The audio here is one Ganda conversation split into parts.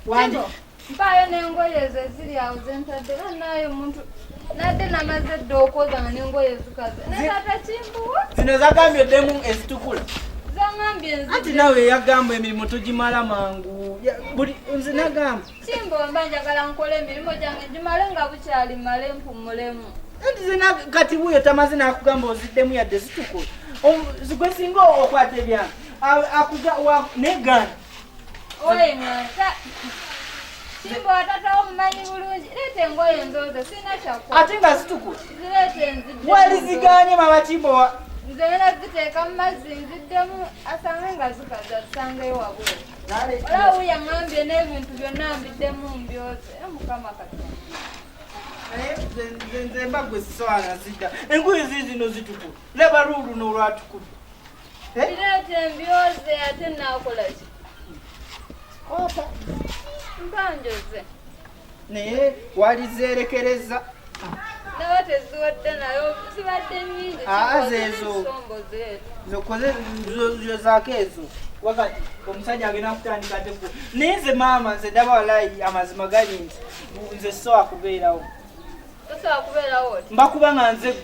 Wandi. Mpayo n'engoye ze ziri awo zentadde naye omuntu nadde namaze dda okwoza nga n'engoye zikaze. Ne taata Kimbo. Zino zagambye ddemu ezitukula. Zangambye nzidde. Ati nawe yagamba emirimu togimala mangu. Buli nze nagamba. Kimbo mba njagala nkole emirimu gyange gimale nga bukyali male mpumulemu. Ati zina kati buyo tamaze nakugamba oziddemu yadde zitukula. Gwe singa okwata ebyange. Akuga negana. Oye ngata. Kimbo atata omumanyi bulungi. Leeta engoye nzoze sina kyakkola. Ate nga zitukula. Zireete nzidde. Waliziganye mama Kimbo. Nze naziteeka mu mazzi nziddemu asange nga zikaza zisangeyo wabweru. Olaba yaŋŋambye n'ebintu byonna mbiddemu mbyoze. Mukama Katonda. Nze mbagwe sisobola zidda. Engoye zino zitukula. Leba lulu n'olwatukula. Bireete mbyoze ate naakola ki? Mbanjoze. Naye walizeerekereza. Nawe teziwadde nayo zibadde nnyingi. Zeezo. Zokoze zaako ezo. Wakati omusajja agenda kutandika ate ku. Naye nze maama nze ndaba walayi amazima gali nti nze sisobola kubeerawo. Tosobola kubeerawo oti? Mbakuba nga nze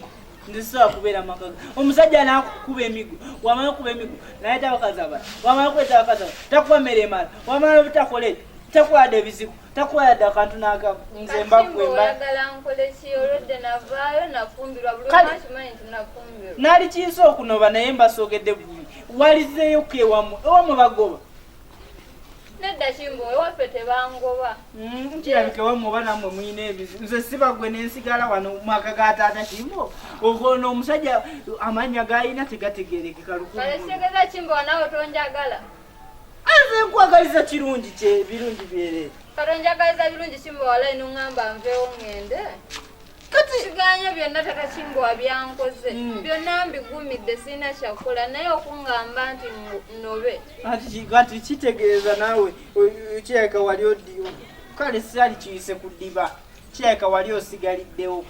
nze sisobola kubeera makaga. Omusajja n'akukuba emigo. Wamala okuba emigo n'ayita bakazi abala. Wamala kuleeta bakazi abala. Takuwa mmere emala. Wamala obutakole. Takuwadde ebizibu. Takuwadde akantu n'akamu. Nze mbakwe mba. Oyagala nkole ki olwedde navaayo nafumbirwa buli omu akimanyi nti nafumbirwa. Naali kiyinza okunoba naye mbasoogedde buli. Walizeeyo kewammwe. Ewammwe bagoba. Nedda Kimbo ewaffe tebangoba. Kirabika wammwe oba nammwe muyina ebizibu. Nze sibagwe n'ensigala wano mu maka ga taata Kimbo. Ono omusajja amannya g'alina tegategeerekeka lukulu. Kale kitegeeza Kimbo naawe tonjagala. Nze nkwagaliza kirungi kye birungi byere. Katonjagaliza birungi Kimbo walayi n'oŋŋamba nveewo ŋŋende. Kati siganye byonna tata Kimbo wabyankoze. Byonna mbigumidde sirina kyakukola naye okuŋŋamba nti nnobe. Kati kitegeeza naawe kirabika wali oddiwo. Kale sali kiyise ku ddiba. Kirabika wali osigaliddewo.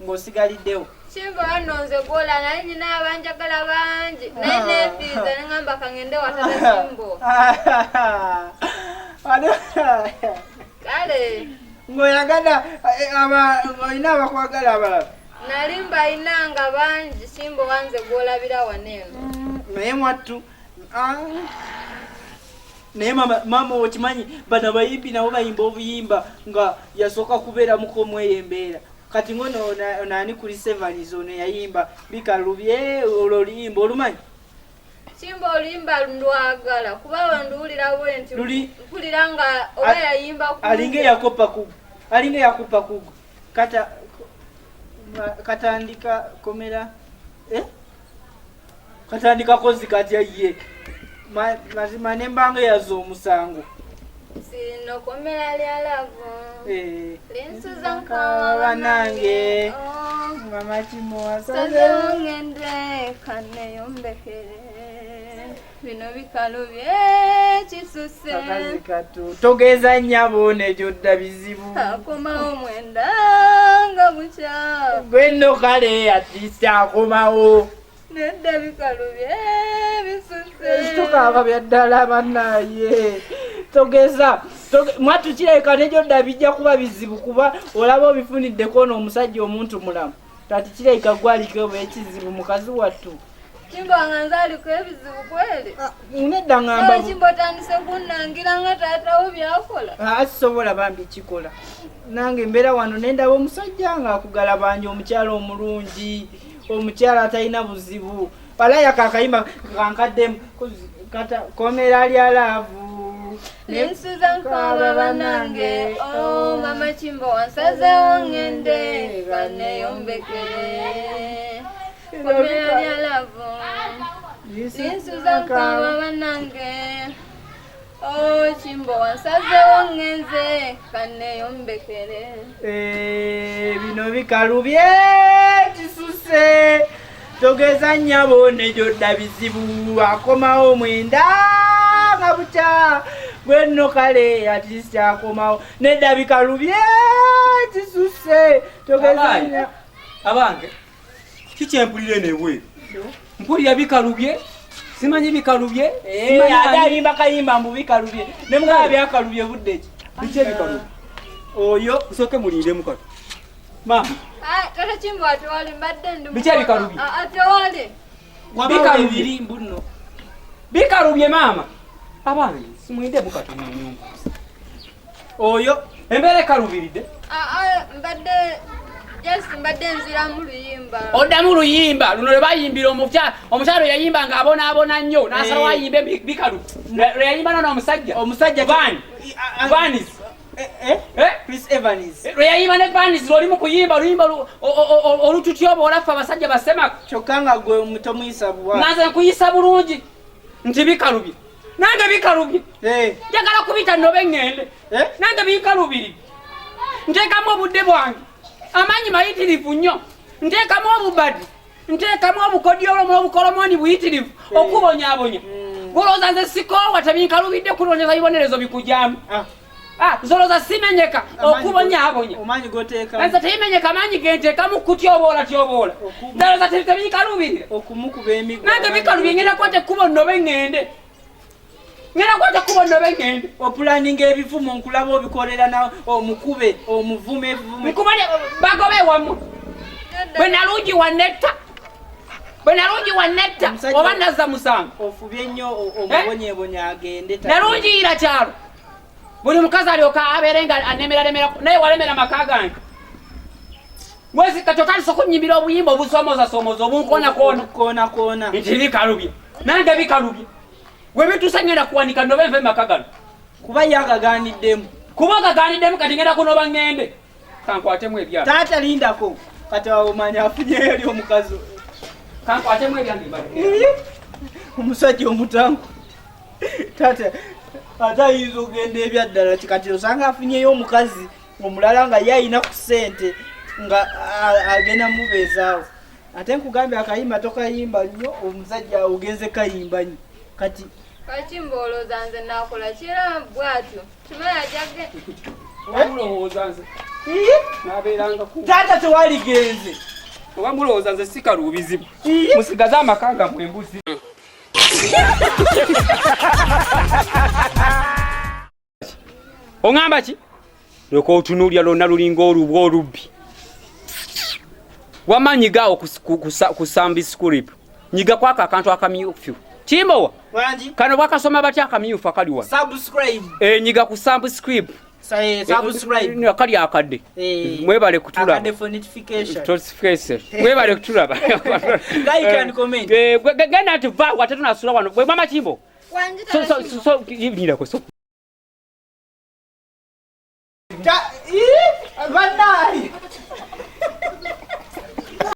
Ng'osigaliddewo. Kimbo wano nze gwola naye nyina abanjagala bangi. Naye neefiiza ne ŋŋamba kaŋŋende wa tata Kimbo. Kale. Ng'oyagala olina abakwagala abalala. Nali mbayinanga bangi Kimbo wanze gw'olabira waneeno. Naye mwattu. Naye mama okimanyi bano abayimbi nabo bayimba obuyimba nga yasooka kubeera mukomweyembeera. Kati ngono nani kuli Sevens ono yayimba bikalubye oluyimba olumanyi. Kimbo oluyimba ndwagala kuba wanduwulira bwe nti mpulira nga oba yayimba ku alinga yakupa kugo katandika komera katandika kozi kati ye mazima nembanga yazo omusango sino komera lyalavu linsuza nkawa nange mama Kimbo wasaze ngende kane yombekere bino bikalubye kisuse akazi katu togeza nnyabo nejodda bizibu akomawo mwenda nga bukya bweno kale atisi akomawo nedda bikalubye bisuse tukaba byaddala bannaye togeza mwatu kirabika nejodda bijja kuba bizibu kuba olaba obifuniddeko n'omusajja omuntu mulamu tati kirabika gwaliko ekizibu mukazi wattu Kimbo nganzaliko ebizibu kweli. Nedda ngamba. Kimbo tandise kunnangira nga taatawo byakola. Asisobola bambi kikola. Nange mbeera wano nendaba omusajja nga akugala banje omukyala omulungi, omukyala atalina buzibu. Walaya kakayimba kankaddemu kata komera lyalavu. Ninsuza nkaba banange. Oh mama Kimbo wansazewo ngende kaneyombekere. Komera lyalavu. Ninsuza nkaba banange. Oh Kimbo wansazewo ngenze kaneyombekere. Bino bikalubye kisuse. Togeza nnyabo nejodda bizibu akomawo mwenda nga bukya bwenno kale atisi akomawo nedda bikalubye kisuse togeza nnya abange kikyempulire newe mpulira bikalubye simanyi bikalubye alimba kayimba mbu bikalubye ne mugaba byakalubye budde ki biki ebikalubye oyo kusooke mulinde mukalo mama tata Kimbo atwali mbadde ndi biki ebikalubye atwali bikalubye mbuno bikalubye mama abange simwinde mukato mu nyumba oyo embeera ekalubiridde mbadde mbadde nzira mu luyimba oddamu luyimba luno lwe bayimbira omukyalo yayimba ng'abonaabona nnyo n'asala wayimbe bikalubye lwe yayimba nono omusajja vanis Chris Evans lwe yayimba ne vanis lwoli mu kuyimba oluyimba olututyooba olaffe abasajja basemako kyokka nga gwe omutomuyisa buwa naze nkuyisa bulungi nti bikalubye nange bikalubye njagala kubita nobe ŋŋende nange bikalubiri nteekamu obudde bwange amanyi mayitirivu nnyo nteekamu obubadi nteekamu obukodyolo n'obukolomoni buyitirivu okubonyaabonya golooza nze sikoowa tebinkalubidde kulondeza bibonerezo bikujamu zolooza simenyeka okubonyaabonya nze tebimenyeka amanyi genteekamu kutyoboola tyoboola ndalooza tebinkalubirire nange bikalubye ngenda kwata ekkubo nnobe ŋŋende ngenda kwata ekkubo nnobe ŋŋende opulaninga ebivumo nkulaba obikolera na omukube omuvume ebivume bagobe wamu bwe nalungi wanetta oba nazza musango ofubye nnyo omubonyebonya agende nalungiira kyalo buli mukazi alyoka abeere nga anemeraremera naye walemera maka gange wezika kyokka lisokunnyimbira obuyimba obusoomoozasoomooza obunkonakoona nti bikalubye nange bikalubye bwe bituusa ngenda kuwanika nobe nve maka gano kuba yagagaaniddemu kati ngenda kunoba ŋŋende kankwatemu ebyalo taata lindako kati omanya afunyeyo eri omukazi kankwatemu ebyange omusajja omutangu taata ate ayinza okugenda ebyaddala kati osanga afunyeyo omukazi omulala nga ye ayina ku ssente nga agenda mubeezaawo ate nkugambye akayimba tokayimba nnyo omusajja ogenze kayimba nnyo kati Kimbo olowooza nze naakola kira bwatyo kimanya jagge wamulowooza nze nabeeranga taata tewaligenze oba mulowooza nze sikaluubizibu musigaze amaka gammwe embuzi oŋŋamba ki leka otunuulya lwonna lulinga olubwa olubbi wamma nyigaawo ku sambi script nyiga kwako akantu akamyufyu Kimbowa kano bwakasoma batya akamyufu akaliwa nyiga ku sambi script akali akadde mwebale kutulaba mwebale kutulaba genda nti vaawo ate tunasula wano bwe mama Kimbo